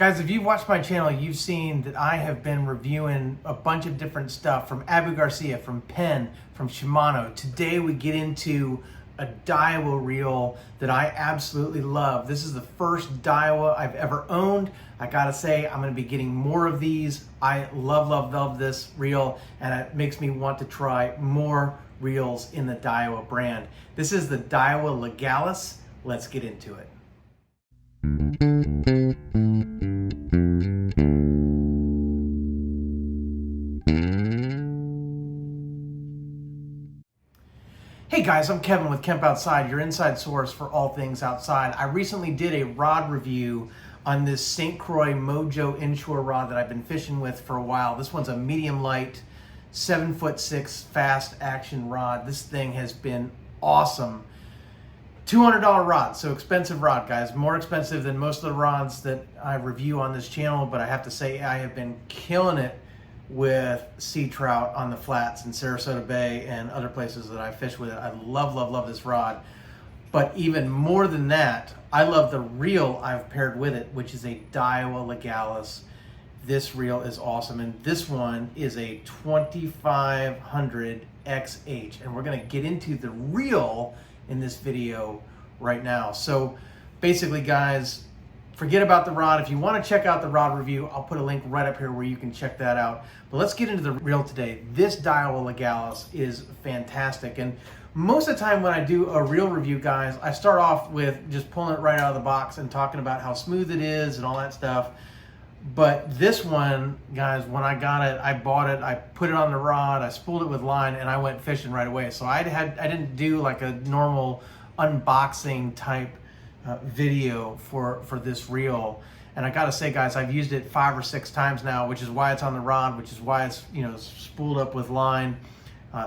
Guys, if you've watched my channel, you've seen that I have been reviewing a bunch of different stuff from Abu Garcia, from Penn, from Shimano. Today we get into a Daiwa reel that I absolutely love. This is the first Daiwa I've ever owned. I gotta say, I'm gonna be getting more of these. I love this reel, and it makes me want to try more reels in the Daiwa brand. This is the Daiwa Legalis. Let's get into it. Hey guys, I'm Kevin with Kemp Outside, your inside source for all things outside. I recently did a rod review on this St. Croix Mojo Inshore rod that I've been fishing with for a while. This one's a medium light, 7'6" fast action rod. This thing has been awesome. $200 rod, so expensive rod, guys. More expensive than most of the rods that I review on this channel, but I have to say I have been killing it with sea trout on the flats in Sarasota Bay and other places that I fish with it. I love this rod. But even more than that, I love the reel I've paired with it, which is a Daiwa Legalis. This reel is awesome, and this one is a 2500 XH, and we're gonna get into the reel in this video right now. So basically, guys, forget about the rod. If you want to check out the rod review, I'll put a link right up here where you can check that out. But let's get into the reel today. This Daiwa Legalis is fantastic. And most of the time when I do a reel review, guys, I start off with just pulling it right out of the box and talking about how smooth it is and all that stuff. But this one, guys, when I got it, I bought it, I put it on the rod, I spooled it with line, and I went fishing right away. So I didn't do like a normal unboxing type video for this reel. And I gotta say, guys, I've used it 5 or 6 times now, which is why it's on the rod, which is why it's, you know, spooled up with line.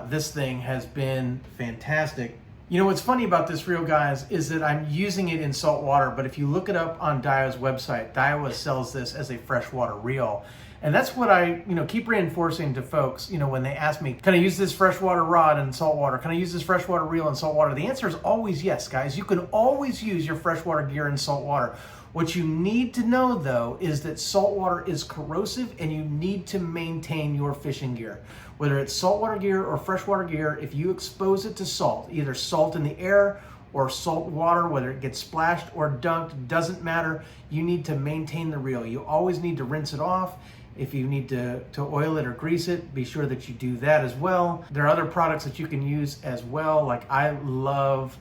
This thing has been fantastic. You know what's funny about this reel, guys, is that I'm using it in saltwater, but if you look it up on Daiwa's website, Daiwa sells this as a freshwater reel. And that's what I, keep reinforcing to folks, when they ask me, can I use this freshwater rod in saltwater? Can I use this freshwater reel in saltwater? The answer is always yes, guys. You can always use your freshwater gear in saltwater. What you need to know, though, is that saltwater is corrosive and you need to maintain your fishing gear. Whether it's saltwater gear or freshwater gear, if you expose it to salt, either salt in the air or salt water, whether it gets splashed or dunked, doesn't matter. You need to maintain the reel. You always need to rinse it off. If you need to oil it or grease it, be sure that you do that as well. There are other products that you can use as well. Like I love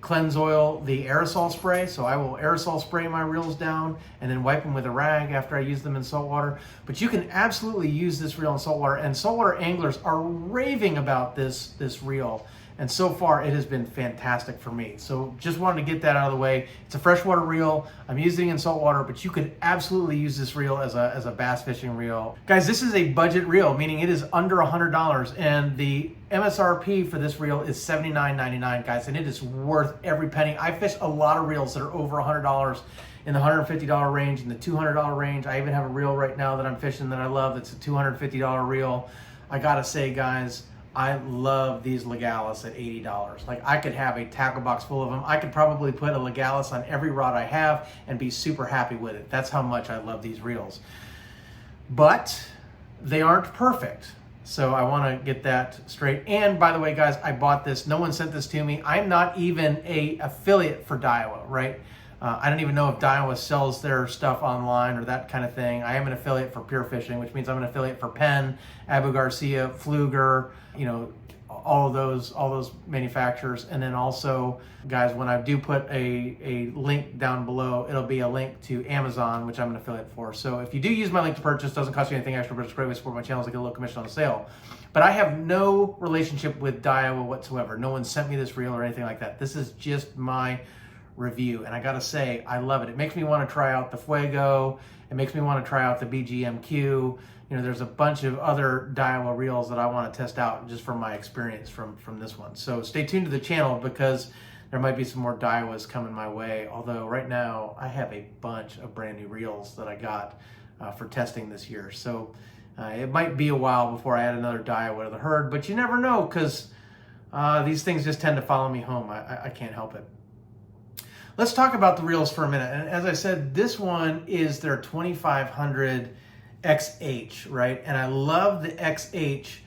Cleanse Oil, the aerosol spray. So I will aerosol spray my reels down and then wipe them with a rag after I use them in saltwater. But you can absolutely use this reel in saltwater, and saltwater anglers are raving about this reel. And so far, it has been fantastic for me. So just wanted to get that out of the way. It's a freshwater reel. I'm using it in saltwater, but you could absolutely use this reel as a bass fishing reel. Guys, this is a budget reel, meaning it is under $100, and the MSRP for this reel is $79.99, guys, and it is worth every penny. I fish a lot of reels that are over $100, in the $150 range, in the $200 range. I even have a reel right now that I'm fishing that I love that's a $250 reel. I gotta say, guys, I love these Legalis at $80. Like, I could have a tackle box full of them. I could probably put a Legalis on every rod I have and be super happy with it. That's how much I love these reels. But they aren't perfect. So I want to get that straight. And by the way, guys, I bought this. No one sent this to me. I'm not even an affiliate for Daiwa, right? I don't even know if Daiwa sells their stuff online or that kind of thing. I am an affiliate for Pure Fishing, which means I'm an affiliate for Penn, Abu Garcia, Pfluger, all those manufacturers. And then also, guys, when I do put a link down below, it'll be a link to Amazon, which I'm an affiliate for. So if you do use my link to purchase, doesn't cost you anything extra, but it's a great way to support my channel. I get a little commission on the sale. But I have no relationship with Daiwa whatsoever. No one sent me this reel or anything like that. This is just my review, and I gotta say, I love it. It makes me want to try out the Fuego. It makes me want to try out the BGMQ. There's a bunch of other Daiwa reels that I want to test out just from my experience from this one. So stay tuned to the channel because there might be some more Daiwas coming my way. Although right now I have a bunch of brand new reels that I got for testing this year. So it might be a while before I add another Daiwa to the herd, but you never know because these things just tend to follow me home. I can't help it. Let's talk about the reels for a minute. And as I said, this one is their 2500 XH, right? And I love the XH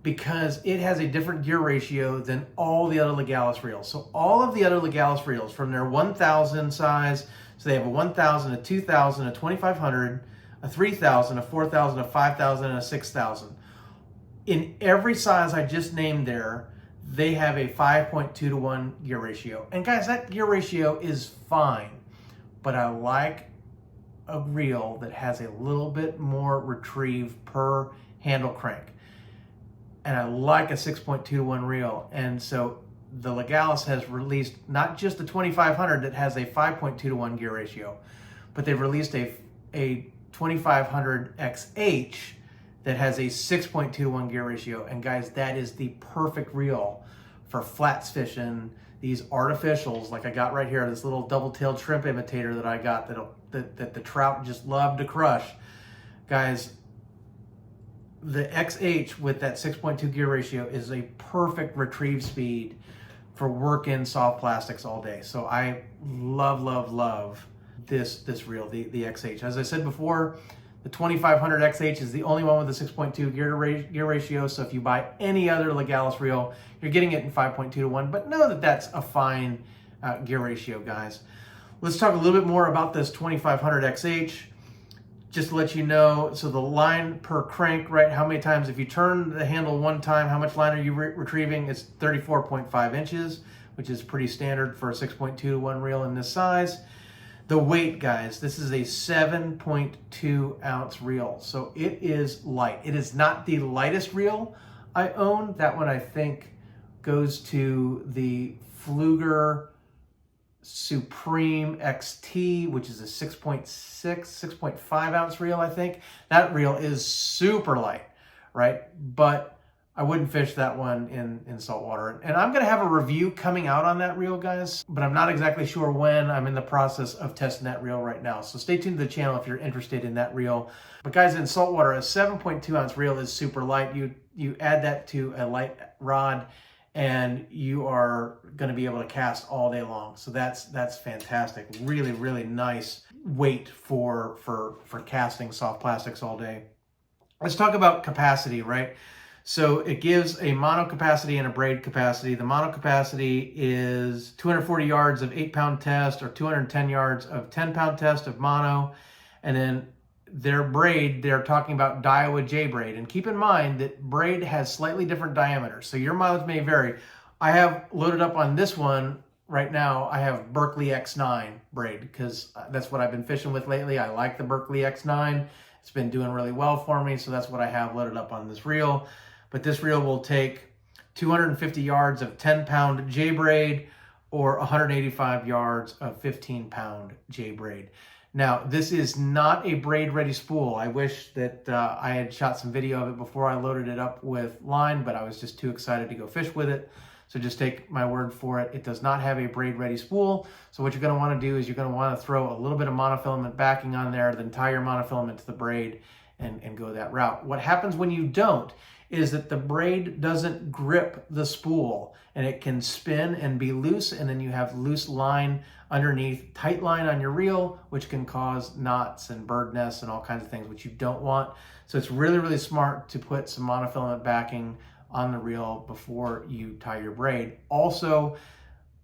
because it has a different gear ratio than all the other Legalis reels. So all of the other Legalis reels from their 1000 size, so they have a 1000, a 2000, a 2500, a 3000, a 4000, a 5000, and a 6000. In every size I just named there, they have a 5.2 to 1 gear ratio. And guys, that gear ratio is fine, but I like a reel that has a little bit more retrieve per handle crank. And I like a 6.2 to 1 reel. And so the Legalis has released not just the 2500 that has a 5.2 to 1 gear ratio, but they've released a 2500 XH that has a 6.2 to 1 gear ratio. And guys, that is the perfect reel for flats fishing, these artificials like I got right here, this little double-tailed shrimp imitator that I got that the trout just love to crush. Guys, the XH with that 6.2 gear ratio is a perfect retrieve speed for work in soft plastics all day. So I love this reel, the XH. As I said before, the 2500 XH is the only one with a 6.2 gear ratio. So if you buy any other Legalis reel, you're getting it in 5.2 to 1. But know that that's a fine gear ratio, guys. Let's talk a little bit more about this 2500 XH. Just to let you know, so the line per crank, right? How many times, if you turn the handle one time, how much line are you retrieving? It's 34.5 inches, which is pretty standard for a 6.2 to 1 reel in this size. The weight, guys, this is a 7.2 ounce reel. So it is light. It is not the lightest reel I own. That one I think goes to the Fluger Supreme XT, which is a 6.5 ounce reel, I think. That reel is super light, right? But I wouldn't fish that one in saltwater. And I'm going to have a review coming out on that reel, guys, but I'm not exactly sure when. I'm in the process of testing that reel right now. So stay tuned to the channel if you're interested in that reel. But guys, in saltwater, a 7.2 ounce reel is super light. You add that to a light rod and you are going to be able to cast all day long. So that's fantastic. Really nice weight for casting soft plastics all day. Let's talk about capacity, right? So it gives a mono capacity and a braid capacity. The mono capacity is 240 yards of 8-pound test or 210 yards of 10-pound test of mono. And then their braid, they're talking about Daiwa J braid. And keep in mind that braid has slightly different diameters, so your mileage may vary. I have loaded up on this one right now. I have Berkley X9 braid because that's what I've been fishing with lately. I like the Berkley X9. It's been doing really well for me, so that's what I have loaded up on this reel. But this reel will take 250 yards of 10-pound J braid or 185 yards of 15-pound J braid. Now, this is not a braid-ready spool. I wish that I had shot some video of it before I loaded it up with line, but I was just too excited to go fish with it. So just take my word for it. It does not have a braid-ready spool. So what you're going to want to do is you're going to want to throw a little bit of monofilament backing on there, then tie your monofilament to the braid and go that route. What happens when you don't is that the braid doesn't grip the spool and it can spin and be loose, and then you have loose line underneath, tight line on your reel, which can cause knots and bird nests and all kinds of things, which you don't want. So it's really smart to put some monofilament backing on the reel before you tie your braid. Also,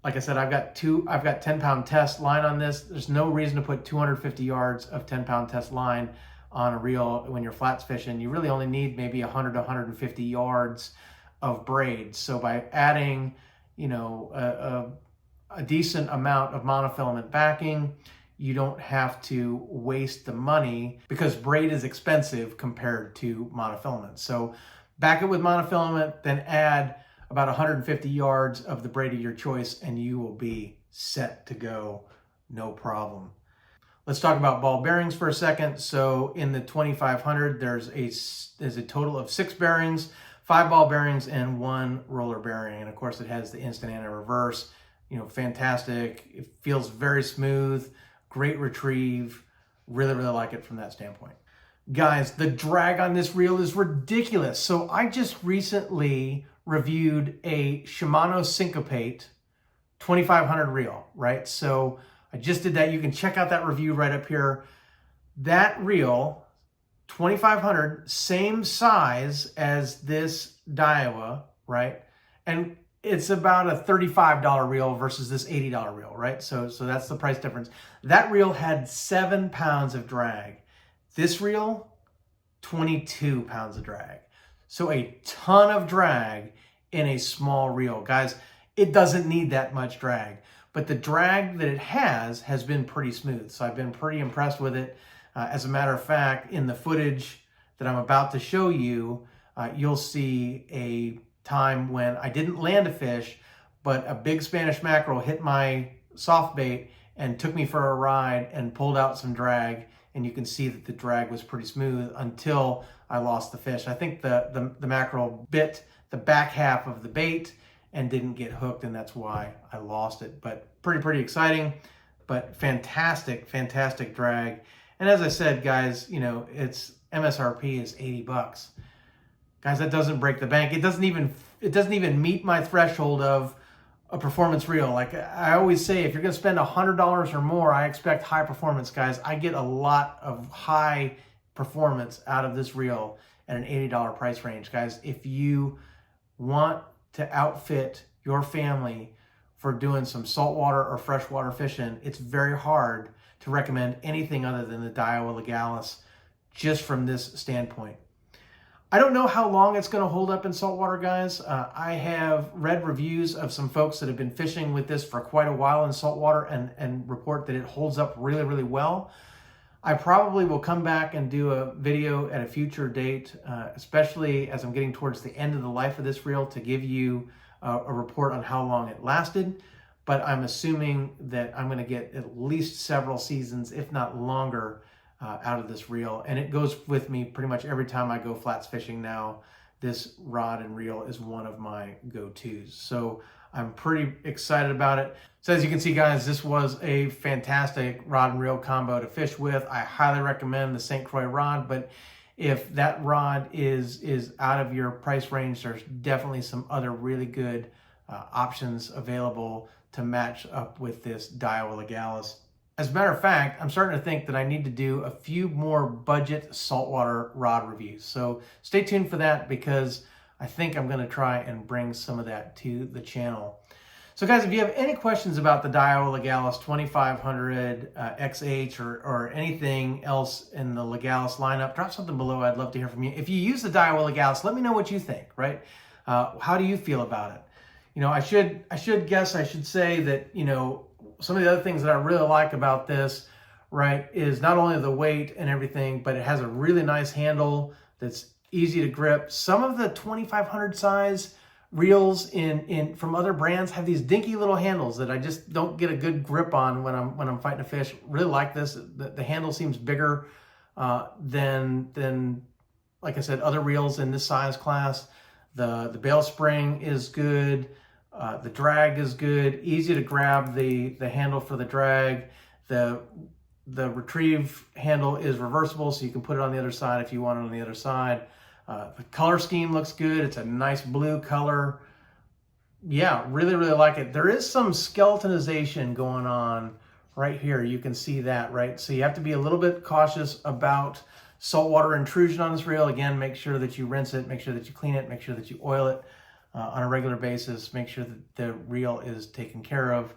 like I said, I've got 10-pound test line on this. There's no reason to put 250 yards of 10-pound test line on a reel when you're flats fishing. You really only need maybe 100 to 150 yards of braid. So by adding, a decent amount of monofilament backing, you don't have to waste the money because braid is expensive compared to monofilament. So back it with monofilament, then add about 150 yards of the braid of your choice, and you will be set to go, no problem. Let's talk about ball bearings for a second. So in the 2500, there's a total of 6 bearings, 5 ball bearings, and 1 roller bearing. And of course, it has the instant anti-reverse. Fantastic. It feels very smooth, great retrieve. Really like it from that standpoint. Guys, the drag on this reel is ridiculous. So I just recently reviewed a Shimano Syncopate 2500 reel, right? So I just did that. You can check out that review right up here. That reel, 2500, same size as this Daiwa, right? And it's about a $35 reel versus this $80 reel, right? So that's the price difference. That reel had 7 pounds of drag. This reel, 22 pounds of drag. So a ton of drag in a small reel. Guys, it doesn't need that much drag, but the drag that it has been pretty smooth. So I've been pretty impressed with it. As a matter of fact, in the footage that I'm about to show you, you'll see a time when I didn't land a fish, but a big Spanish mackerel hit my soft bait and took me for a ride and pulled out some drag. And you can see that the drag was pretty smooth until I lost the fish. I think the mackerel bit the back half of the bait and didn't get hooked, and that's why I lost it. But pretty exciting, but fantastic drag. And as I said, guys, you know, its MSRP is 80 bucks. Guys, that doesn't break the bank. It doesn't even meet my threshold of a performance reel. Like I always say, if you're gonna spend $100 or more, I expect high performance, guys. I get a lot of high performance out of this reel at an $80 price range. Guys, if you want to outfit your family for doing some saltwater or freshwater fishing, it's very hard to recommend anything other than the Daiwa Legalis just from this standpoint. I don't know how long it's going to hold up in saltwater, guys. I have read reviews of some folks that have been fishing with this for quite a while in saltwater and report that it holds up really well. I probably will come back and do a video at a future date, especially as I'm getting towards the end of the life of this reel, to give you a report on how long it lasted. But I'm assuming that I'm going to get at least several seasons, if not longer, out of this reel. And it goes with me pretty much every time I go flats fishing now. This rod and reel is one of my go-tos. So I'm pretty excited about it. So as you can see, guys, this was a fantastic rod and reel combo to fish with. I highly recommend the St. Croix rod, but if that rod is out of your price range, there's definitely some other really good options available to match up with this Daiwa Legalis. As a matter of fact, I'm starting to think that I need to do a few more budget saltwater rod reviews. So stay tuned for that, because I think I'm going to try and bring some of that to the channel. So guys, if you have any questions about the Daiwa Legalis 2500 XH or anything else in the Legalis lineup, drop something below. I'd love to hear from you. If you use the Daiwa Legalis, let me know what you think, right? How do you feel about it? You know, I should say that, you know, some of the other things that I really like about this, right, is not only the weight and everything, but it has a really nice handle that's easy to grip. Some of the 2500 size reels from other brands have these dinky little handles that I just don't get a good grip on when I'm fighting a fish. Really like this. The handle seems bigger than like I said, other reels in this size class. The bail spring is good. The drag is good. Easy to grab the handle for the drag. The retrieve handle is reversible, so you can put it on the other side if you want it on the other side. The color scheme looks good. It's a nice blue color. Yeah, really like it. There is some skeletonization going on right here. You can see that, right? So you have to be a little bit cautious about saltwater intrusion on this reel. Again, make sure that you rinse it, make sure that you clean it, make sure that you oil it on a regular basis, make sure that the reel is taken care of.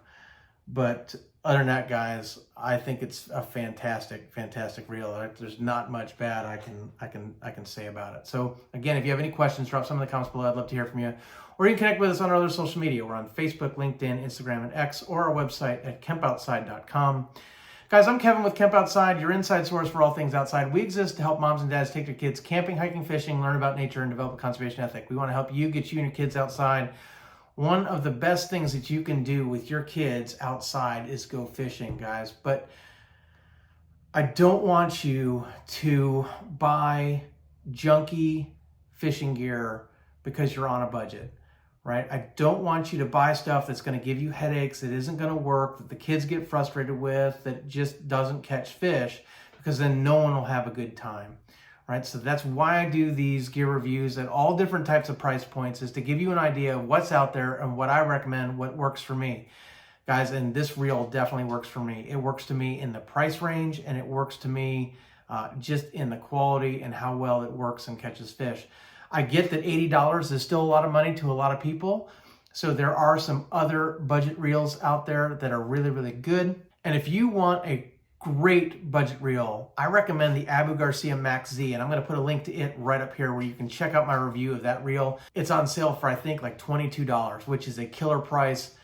But other than that, guys, I think it's a fantastic reel. There's not much bad I can say about it. So again, if you have any questions, drop some in the comments below. I'd love to hear from you. Or you can connect with us on our other social media. We're on Facebook, LinkedIn, Instagram, and X, or our website at kempoutside.com. Guys, I'm Kevin with Kemp Outside, your inside source for all things outside. We exist to help moms and dads take their kids camping, hiking, fishing, learn about nature, and develop a conservation ethic. We want to help you get you and your kids outside. One of the best things that you can do with your kids outside is go fishing, guys. But I don't want you to buy junky fishing gear because you're on a budget, right? I don't want you to buy stuff that's going to give you headaches, that isn't going to work, that the kids get frustrated with, that just doesn't catch fish, because then no one will have a good time. Right, so that's why I do these gear reviews at all different types of price points, is to give you an idea of what's out there and what I recommend, what works for me. guys, and this reel definitely works for me. It works to me in the price range, and it works to me just in the quality and how well it works and catches fish. I get that $80 is still a lot of money to a lot of people, so there are some other budget reels out there that are really, really good. And if you want a great budget reel, I recommend the Abu Garcia Max Z, and I'm going to put a link to it right up here where you can check out my review of that reel. It's on sale for I think like $22, which is a killer price.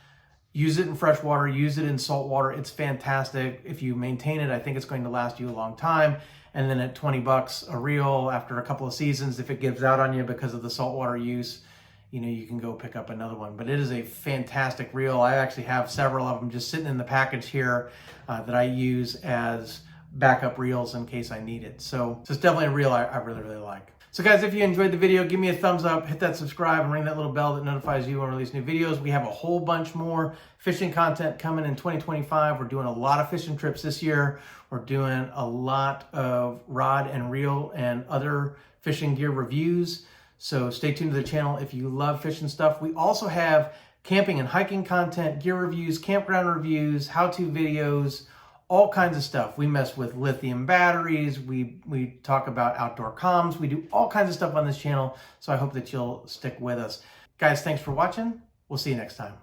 Use it in freshwater, use it in saltwater. It's fantastic. If you maintain it, I think it's going to last you a long time. And then at 20 bucks a reel after a couple of seasons, if it gives out on you because of the saltwater use, you know, you can go pick up another one. But it is a fantastic reel. I actually have several of them just sitting in the package here that I use as backup reels in case I need it. So it's definitely a reel I really, really like. So guys, if you enjoyed the video, give me a thumbs up, hit that subscribe, and ring that little bell that notifies you when I release new videos. We have a whole bunch more fishing content coming in 2025. We're doing a lot of fishing trips this year. We're doing a lot of rod and reel and other fishing gear reviews. So stay tuned to the channel if you love fishing stuff. We also have camping and hiking content, gear reviews, campground reviews, how-to videos, all kinds of stuff. We mess with lithium batteries. We talk about outdoor comms. We do all kinds of stuff on this channel. So I hope that you'll stick with us. Guys, thanks for watching. We'll see you next time.